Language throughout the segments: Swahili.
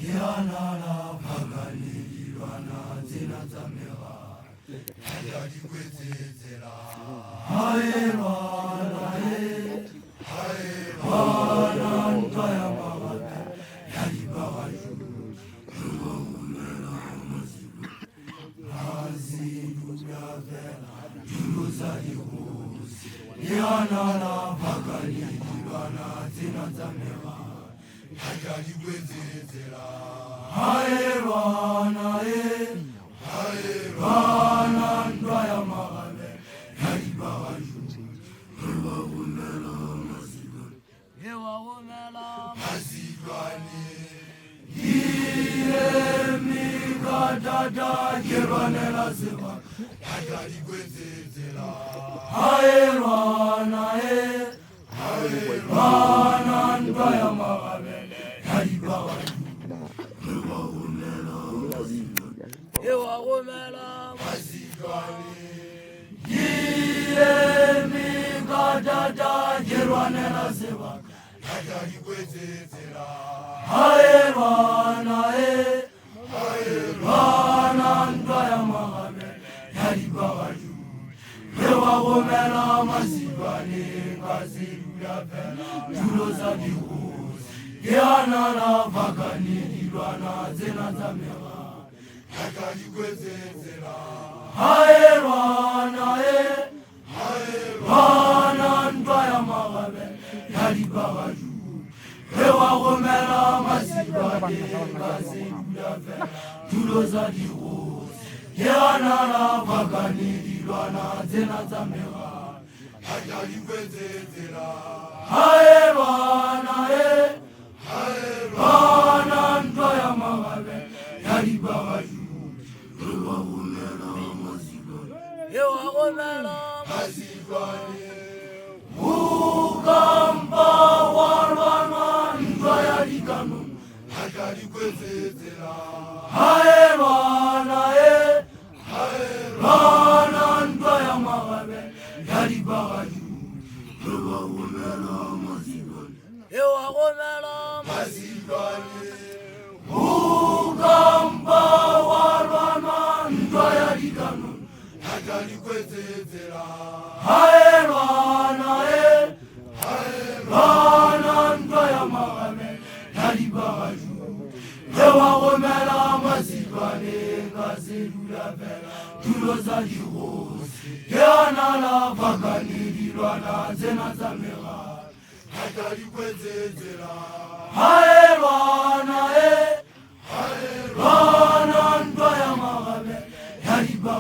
Yanala Pagani Rana Zina Zamira Hayadi Kwezera Hayana Hayana Tayama Yadiba Yanala Pagani Rana Zina Zamira Hayadi Kwezera Hayana Hayana Ndaya Magale Yadiba Ruba Umela Masiba Yewa Umela Masibani Yemi Gadada Yeranela Seba Hayadi Kwezera Hayana Hayana Ndaya Magale Yadiba Ruba Umela Yewa Umela Masibani Yemi Gadada Yeranela Seba Hayadi Kwezera Hayana Ndaya Magale Yadiba Yewa Umela Masibani Kazirula Vela Tuloza Bihus Yanala Pagani Rana Zena Zamira Hayadi Kwezera Hayana Ndaya Magale Yadiba Yewa Umela Masibani Kazirula Vela Tuloza Bihus Yanala Pagani Rana Zena Zamira Hayadi Kwezera Hayana Ndaya Magale Yadiba Ruba Umela Masibani Yewa Umela Masibani Mukamba Warwana Ndaya Dikanu Hayadi Kwezera Hayana Ndaya Magale Yadiba Ruba Umela Masibani Yewa Umela Masibani Mukamba Warwana Ndaya Dikanu Hayadi Kwezera Hayana Ndaya Magale Yadiba Yewa Umela Masibani Kazirula Vela Tuloza Bihus Yanala Pagani Rana Zena Zamira Hayadi Kwezera Hayana Ndaya Magale Yadiba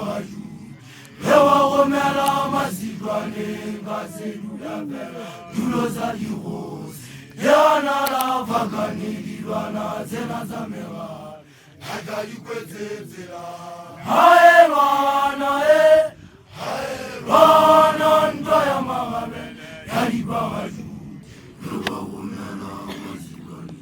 Yewa Umela Masibani Kazirula Vela Tuloza Bihus Yanala Pagani Rana Zena Zamira Hayadi Kwezera Hayana Ndaya Magale Yadiba Ruba Umela Masibani